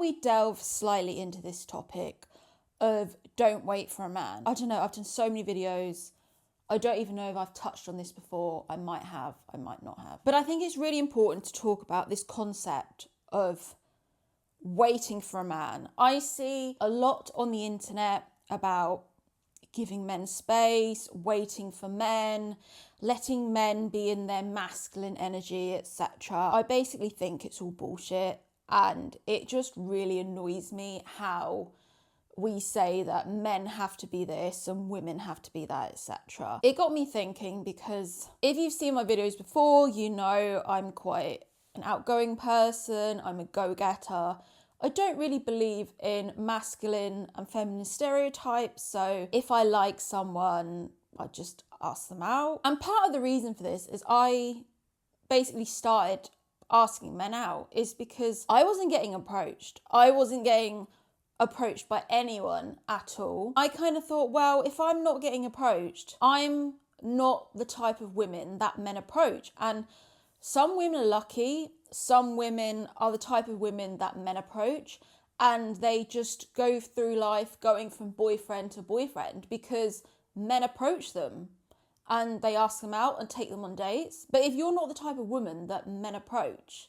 we delve slightly into this topic of don't wait for a man? I don't know, I've done so many videos. I don't even know if I've touched on this before. I might have, I might not have. But I think it's really important to talk about this concept of waiting for a man. I see a lot on the internet about giving men space, waiting for men, letting men be in their masculine energy, etc. I basically think it's all bullshit, and it just really annoys me how we say that men have to be this and women have to be that, etc. It got me thinking, because if you've seen my videos before, you know I'm quite an outgoing person, I'm a go-getter. I don't really believe in masculine and feminine stereotypes, so if I like someone, I just ask them out. And part of the reason for this is I basically started asking men out is because I wasn't getting approached. I wasn't getting approached by anyone at all. I kind of thought, well, if I'm not getting approached, I'm not the type of women that men approach. And some women are lucky. Some women are the type of women that men approach, and they just go through life going from boyfriend to boyfriend because men approach them and they ask them out and take them on dates. But if you're not the type of woman that men approach,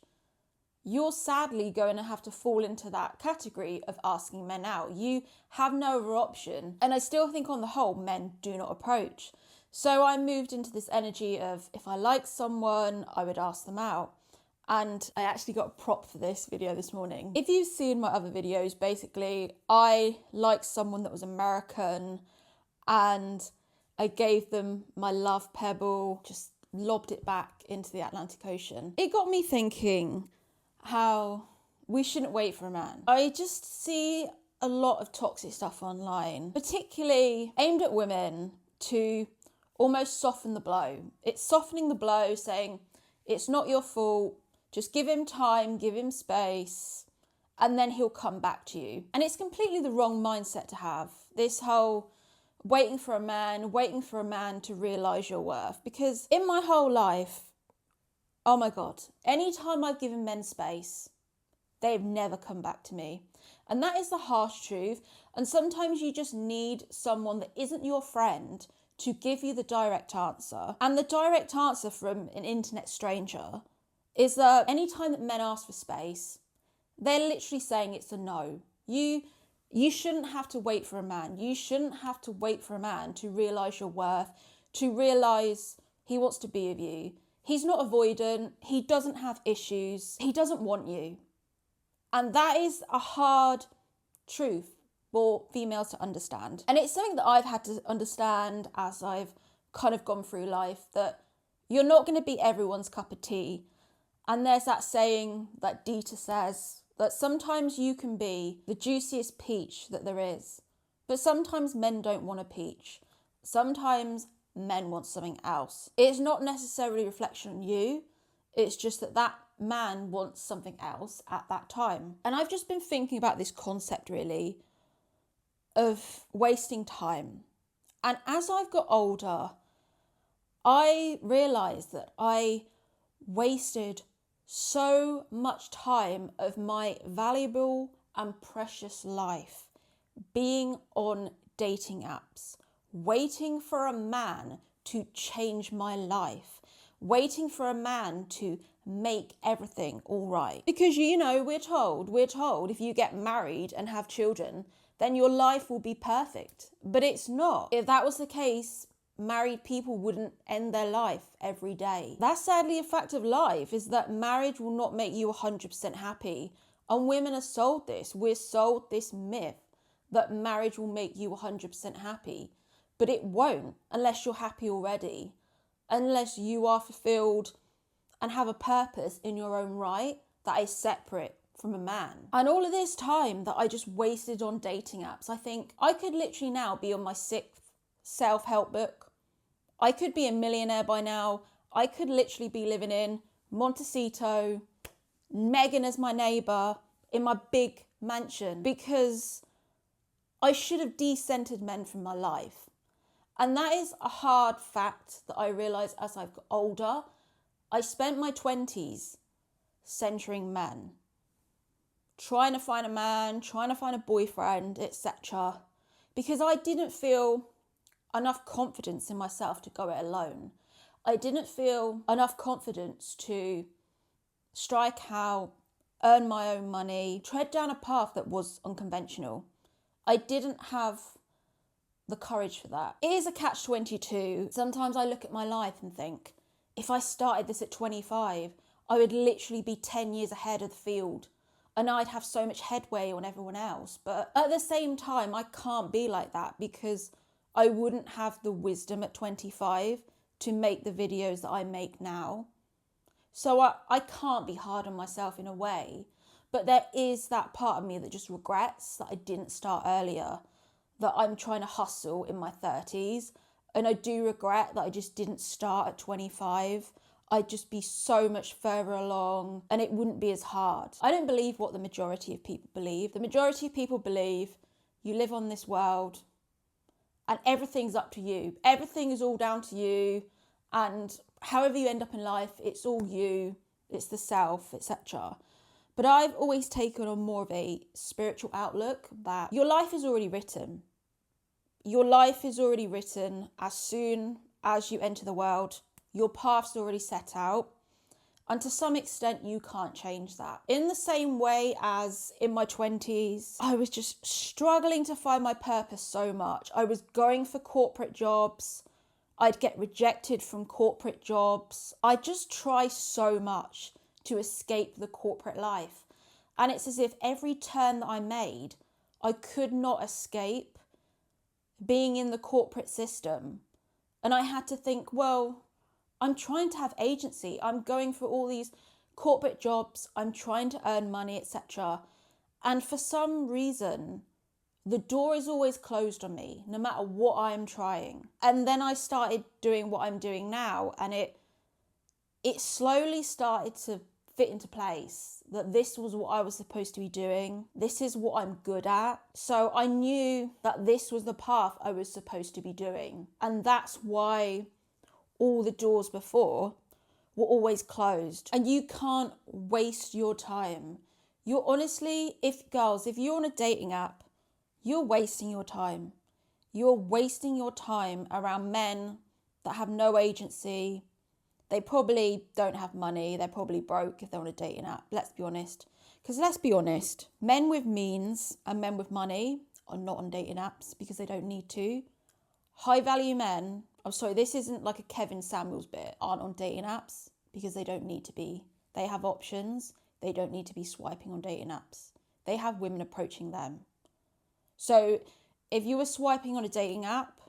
you're sadly going to have to fall into that category of asking men out. You have no other option. And I still think on the whole, men do not approach. So I moved into this energy of if I like someone, I would ask them out. And I actually got a prop for this video this morning. If you've seen my other videos, basically, I liked someone that was American and I gave them my love pebble, just lobbed it back into the Atlantic Ocean. It got me thinking how we shouldn't wait for a man. I just see a lot of toxic stuff online, particularly aimed at women to almost soften the blow. It's softening the blow, saying it's not your fault. Just give him time, give him space, and then he'll come back to you. And it's completely the wrong mindset to have. This whole waiting for a man to realise your worth. Because in my whole life, oh my God, anytime I've given men space, they've never come back to me. And that is the harsh truth. And sometimes you just need someone that isn't your friend to give you the direct answer. And the direct answer from an internet stranger is that anytime that men ask for space, they're literally saying it's a no. You shouldn't have to wait for a man. You shouldn't have to wait for a man to realise your worth, to realise he wants to be with you. He's not avoidant. He doesn't have issues. He doesn't want you. And that is a hard truth for females to understand. And it's something that I've had to understand as I've kind of gone through life, that you're not going to be everyone's cup of tea. And there's that saying that Dieter says, that sometimes you can be the juiciest peach that there is, but sometimes men don't want a peach. Sometimes men want something else. It's not necessarily a reflection on you. It's just that that man wants something else at that time. And I've just been thinking about this concept really of wasting time. And as I've got older, I realised that I wasted so much time of my valuable and precious life being on dating apps, waiting for a man to change my life, waiting for a man to make everything all right. Because, you know, we're told if you get married and have children, then your life will be perfect. But it's not. If that was the case, married people wouldn't end their life every day. That's sadly a fact of life, is that marriage will not make you 100% happy. And women are sold this. We're sold this myth that marriage will make you 100% happy. But it won't, unless you're happy already. Unless you are fulfilled and have a purpose in your own right that is separate from a man. And all of this time that I just wasted on dating apps, I think I could literally now be on my 6th self-help book. I could be a millionaire by now. I could literally be living in Montecito, Megan as my neighbour, in my big mansion, because I should have decentered men from my life. And that is a hard fact that I realise as I've got older. I spent my 20s centering men, trying to find a man, trying to find a boyfriend, etc. Because I didn't feel enough confidence in myself to go it alone. I didn't feel enough confidence to strike out, earn my own money, tread down a path that was unconventional. I didn't have the courage for that. It is a catch-22. Sometimes I look at my life and think, if I started this at 25, I would literally be 10 years ahead of the field and I'd have so much headway on everyone else. But at the same time, I can't be like that because I wouldn't have the wisdom at 25 to make the videos that I make now. So I can't be hard on myself in a way, but there is that part of me that just regrets that I didn't start earlier, that I'm trying to hustle in my 30s. And I do regret that I just didn't start at 25. I'd just be so much further along and it wouldn't be as hard. I don't believe what the majority of people believe. The majority of people believe you live on this world and everything's up to you. Everything is all down to you. And however you end up in life, it's all you, it's the self, etc. But I've always taken on more of a spiritual outlook that your life is already written. Your life is already written as soon as you enter the world. Your path's already set out. And to some extent, you can't change that. In the same way as in my 20s, I was just struggling to find my purpose so much. I was going for corporate jobs. I'd get rejected from corporate jobs. I just try so much to escape the corporate life. And it's as if every turn that I made, I could not escape being in the corporate system. And I had to think, well, I'm trying to have agency. I'm going for all these corporate jobs. I'm trying to earn money, etc. And for some reason, the door is always closed on me, no matter what I'm trying. And then I started doing what I'm doing now, and it slowly started to fit into place that this was what I was supposed to be doing. This is what I'm good at. So I knew that this was the path I was supposed to be doing. And that's why all the doors before were always closed. And you can't waste your time. You're honestly, if you're on a dating app, you're wasting your time. You're wasting your time around men that have no agency. They probably don't have money. They're probably broke if they're on a dating app. Let's be honest. Because let's be honest, men with means and men with money are not on dating apps because they don't need to. High value men, I'm sorry, this isn't like a Kevin Samuels bit, aren't on dating apps because they don't need to be. They have options. They don't need to be swiping on dating apps. They have women approaching them. So if you were swiping on a dating app,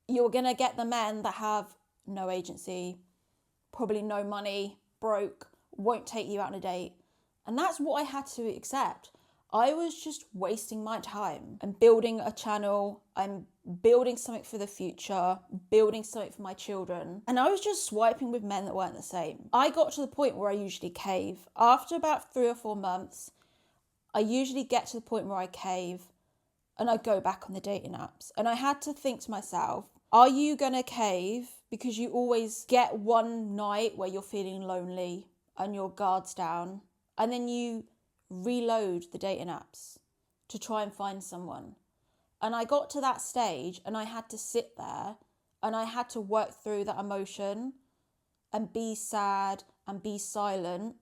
you're going to get the men that have no agency, probably no money, broke, won't take you out on a date. And that's what I had to accept. I was just wasting my time and building a channel. I'm building something for the future, building something for my children. And I was just swiping with men that weren't the same. I got to the point where I usually cave. After about 3 or 4 months, I usually get to the point where I cave and I go back on the dating apps. And I had to think to myself, are you going to cave because you always get one night where you're feeling lonely and your guard's down and then you reload the dating apps to try and find someone? And I got to that stage and I had to sit there and I had to work through that emotion and be sad and be silent.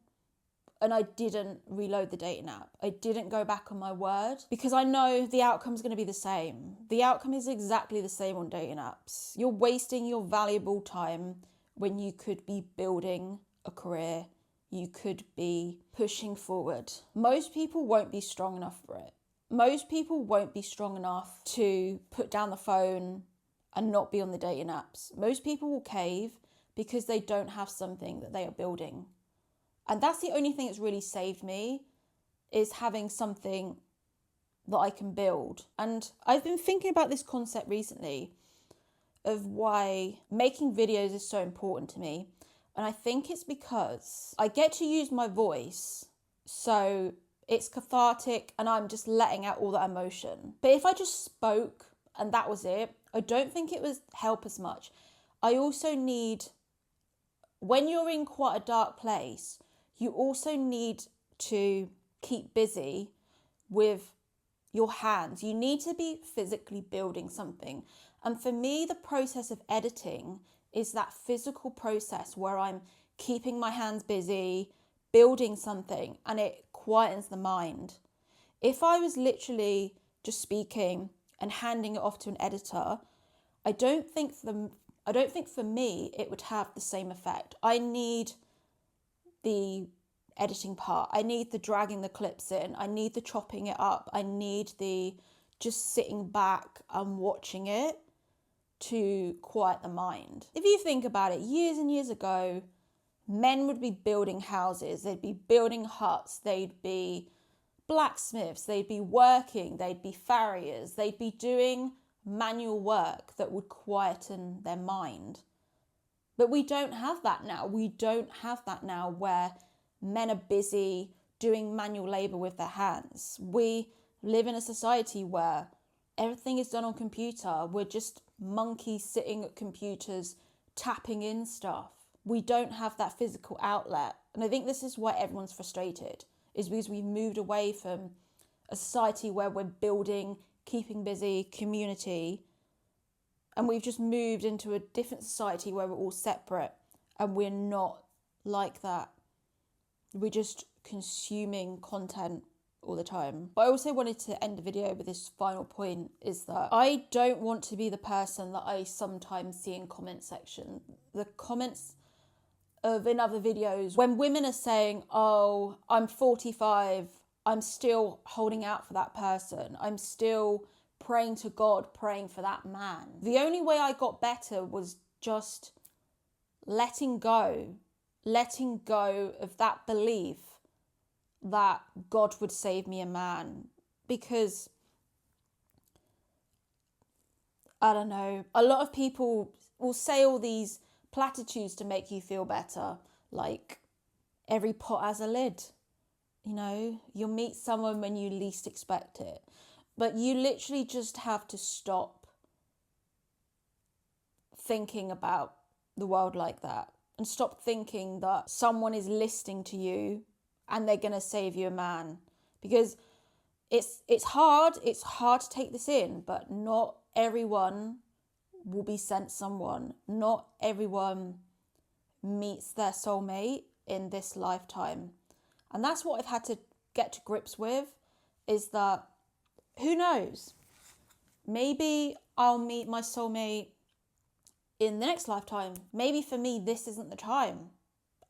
And I didn't reload the dating app. I didn't go back on my word because I know the outcome's going to be the same. The outcome is exactly the same on dating apps. You're wasting your valuable time when you could be building a career. You could be pushing forward. Most people won't be strong enough for it. Most people won't be strong enough to put down the phone and not be on the dating apps. Most people will cave because they don't have something that they are building. And that's the only thing that's really saved me, is having something that I can build. And I've been thinking about this concept recently of why making videos is so important to me. And I think it's because I get to use my voice, so it's cathartic and I'm just letting out all that emotion. But if I just spoke and that was it, I don't think it would help as much. I also need, when you're in quite a dark place, you also need to keep busy with your hands. You need to be physically building something. And for me, the process of editing is that physical process where I'm keeping my hands busy, building something, and it quietens the mind. If I was literally just speaking and handing it off to an editor, I don't think for me it would have the same effect. I need the editing part. I need the dragging the clips in. I need the chopping it up. I need the just sitting back and watching it to quiet the mind. If you think about it, years and years ago, men would be building houses, they'd be building huts, they'd be blacksmiths, they'd be working, they'd be farriers, they'd be doing manual work that would quieten their mind. But we don't have that now. We don't have that now where men are busy doing manual labour with their hands. We live in a society where everything is done on computer. We're just monkeys sitting at computers, tapping in stuff. We don't have that physical outlet. And I think this is why everyone's frustrated, is because we've moved away from a society where we're building, keeping busy, community, and we've just moved into a different society where we're all separate, and we're not like that. We're just consuming content all the time. But I also wanted to end the video with this final point, is that I don't want to be the person that I sometimes see in comment section. The comments of in other videos when women are saying, oh, I'm 45, I'm still holding out for that person, I'm still praying to God, praying for that man. The only way I got better was just letting go of that belief that God would save me a man. Because, I don't know, a lot of people will say all these platitudes to make you feel better, like every pot has a lid. You know, you'll meet someone when you least expect it. But you literally just have to stop thinking about the world like that, and stop thinking that someone is listening to you and they're going to save you a man. Because it's hard to take this in, but not everyone will be sent someone. Not everyone meets their soulmate in this lifetime. And that's what I've had to get to grips with, is that who knows? Maybe I'll meet my soulmate in the next lifetime. Maybe for me, this isn't the time.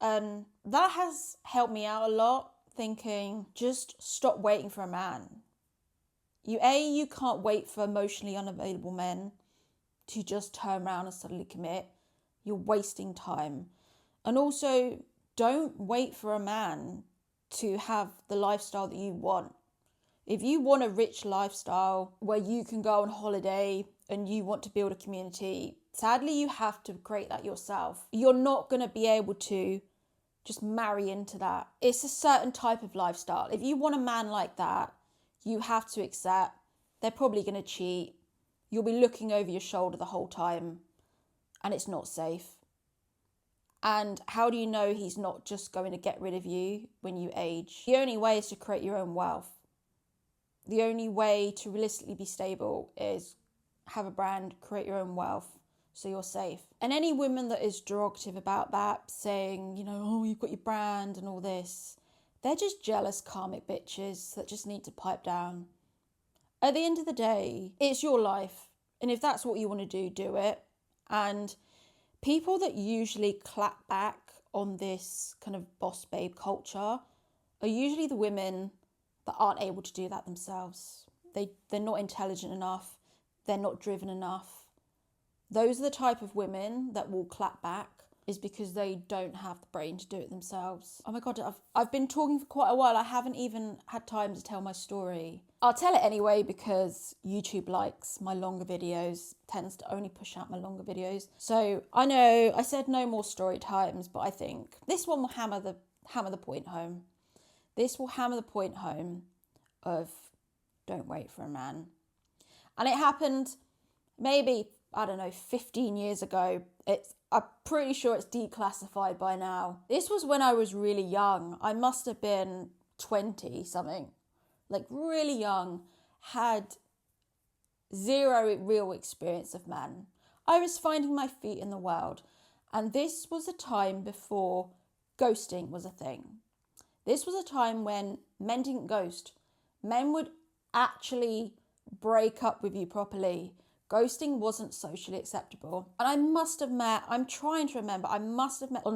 And that has helped me out a lot, thinking, just stop waiting for a man. You can't wait for emotionally unavailable men to just turn around and suddenly commit. You're wasting time. And also, don't wait for a man to have the lifestyle that you want. If you want a rich lifestyle where you can go on holiday and you want to build a community, sadly, you have to create that yourself. You're not going to be able to just marry into that. It's a certain type of lifestyle. If you want a man like that, you have to accept they're probably going to cheat. You'll be looking over your shoulder the whole time, and it's not safe. And how do you know he's not just going to get rid of you when you age? The only way is to create your own wealth. The only way to realistically be stable is have a brand, create your own wealth, so you're safe. And any woman that is derogative about that, saying, you know, oh, you've got your brand and all this, they're just jealous karmic bitches that just need to pipe down. At the end of the day, it's your life. And if that's what you want to do, do it. And people that usually clap back on this kind of boss babe culture are usually the women that aren't able to do that themselves. They're not intelligent enough. They're not driven enough. Those are the type of women that will clap back, is because they don't have the brain to do it themselves. Oh my God, I've been talking for quite a while. I haven't even had time to tell my story. I'll tell it anyway because YouTube likes my longer videos, tends to only push out my longer videos. So I know I said no more story times, but I think this one will hammer the point home. This will hammer the point home of don't wait for a man. And it happened maybe, 15 years ago. I'm pretty sure it's declassified by now. This was when I was really young. I must have been, 20 something, like really young, had zero real experience of men. I was finding my feet in the world, and this was a time before ghosting was a thing. This was a time when men didn't ghost. Men would actually break up with you properly. Ghosting wasn't socially acceptable. And I must have met on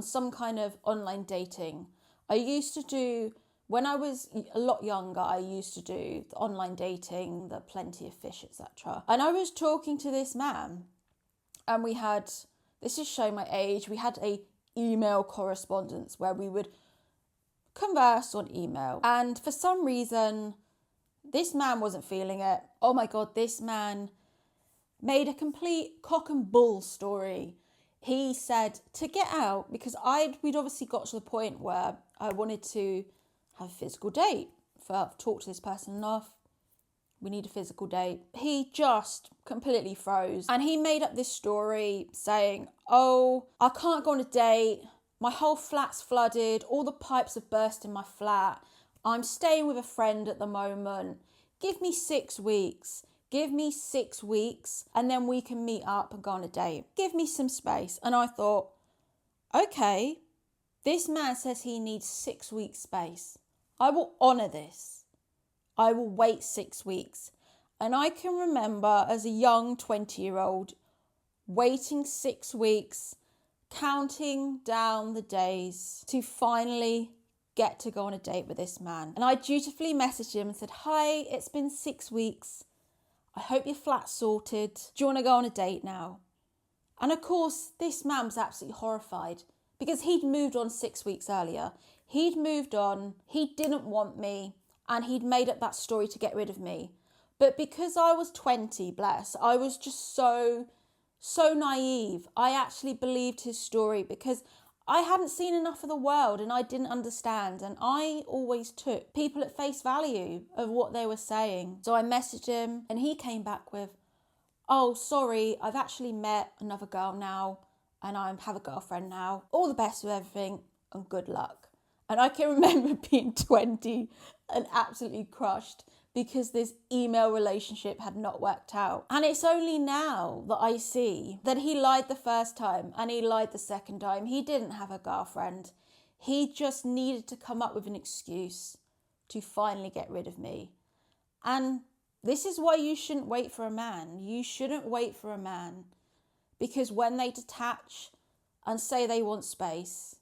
some kind of online dating. I used to do, when I was a lot younger, I used to do the online dating, the Plenty of Fish, etc. And I was talking to this man, and we had, this is showing my age, we had a email correspondence where we would converse on email. And for some reason, this man wasn't feeling it. Oh my God, this man made a complete cock and bull story. He said to get out, because we'd obviously got to the point where I wanted to have a physical date. I've talked to this person enough. We need a physical date. He just completely froze. And he made up this story saying, oh, I can't go on a date. My whole flat's flooded. All the pipes have burst in my flat. I'm staying with a friend at the moment. Give me 6 weeks. Give me 6 weeks and then we can meet up and go on a date. Give me some space. And I thought, okay, this man says he needs 6 weeks space. I will honour this. I will wait 6 weeks. And I can remember as a young 20-year-old waiting 6 weeks, counting down the days to finally get to go on a date with this man. And I dutifully messaged him and said, hi, it's been 6 weeks. I hope your flat's sorted. Do you want to go on a date now? And of course, this man was absolutely horrified because he'd moved on 6 weeks earlier. He'd moved on, he didn't want me, and he'd made up that story to get rid of me. But because I was 20, bless, I was just so naive. I actually believed his story because I hadn't seen enough of the world and I didn't understand. And I always took people at face value of what they were saying. So I messaged him and he came back with, oh, sorry, I've actually met another girl now and I have a girlfriend now. All the best with everything and good luck. And I can remember being 20 and absolutely crushed because this email relationship had not worked out. And it's only now that I see that he lied the first time and he lied the second time. He didn't have a girlfriend. He just needed to come up with an excuse to finally get rid of me. And this is why you shouldn't wait for a man. You shouldn't wait for a man because when they detach and say they want space,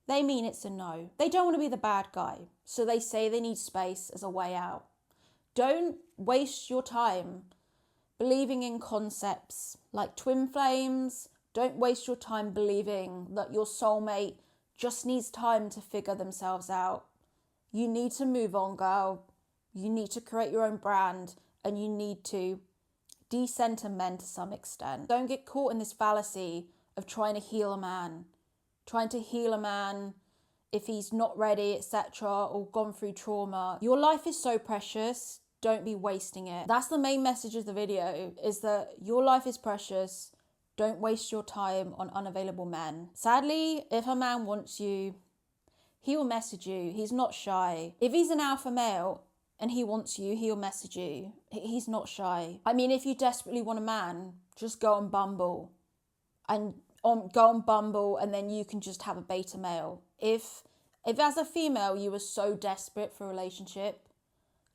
they mean it's a no. They don't want to be the bad guy, so they say they need space as a way out. Don't waste your time believing in concepts like twin flames. Don't waste your time believing that your soulmate just needs time to figure themselves out. You need to move on, girl. You need to create your own brand and you need to decenter men to some extent. Don't get caught in this fallacy of trying to heal a man. Trying to heal a man if he's not ready, etc., or gone through trauma. Your life is so precious. Don't be wasting it. That's the main message of the video, is that your life is precious. Don't waste your time on unavailable men. Sadly, if a man wants you, he will message you. He's not shy. If he's an alpha male and he wants you, he'll message you. He's not shy. I mean, if you desperately want a man, just go on Bumble and go on Bumble and then you can just have a beta male. If as a female you were so desperate for a relationship,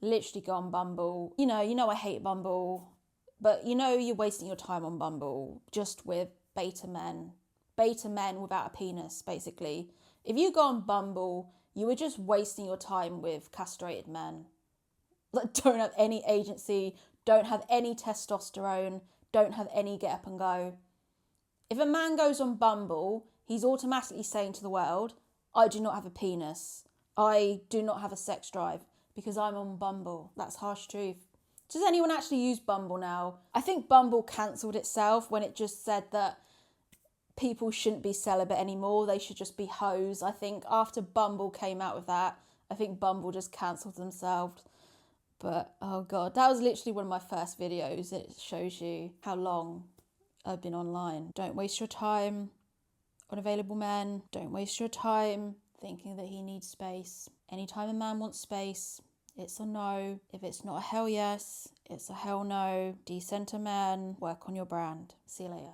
literally go on Bumble. You know I hate Bumble, but you're wasting your time on Bumble just with beta men without a penis, basically. If you go on Bumble, you are just wasting your time with castrated men that don't have any agency, don't have any testosterone, don't have any get up and go. If a man goes on Bumble, he's automatically saying to the world, I do not have a penis. I do not have a sex drive because I'm on Bumble. That's harsh truth. Does anyone actually use Bumble now? I think Bumble cancelled itself when it just said that people shouldn't be celibate anymore. They should just be hoes. I think after Bumble came out with that, I think Bumble just cancelled themselves. But, oh God, that was literally one of my first videos. It shows you how long I've been online. Don't waste your time on available men. Don't waste your time thinking that he needs space. Anytime a man wants space, it's a no. If it's not a hell yes, it's a hell no. Decenter man, work on your brand. See you later.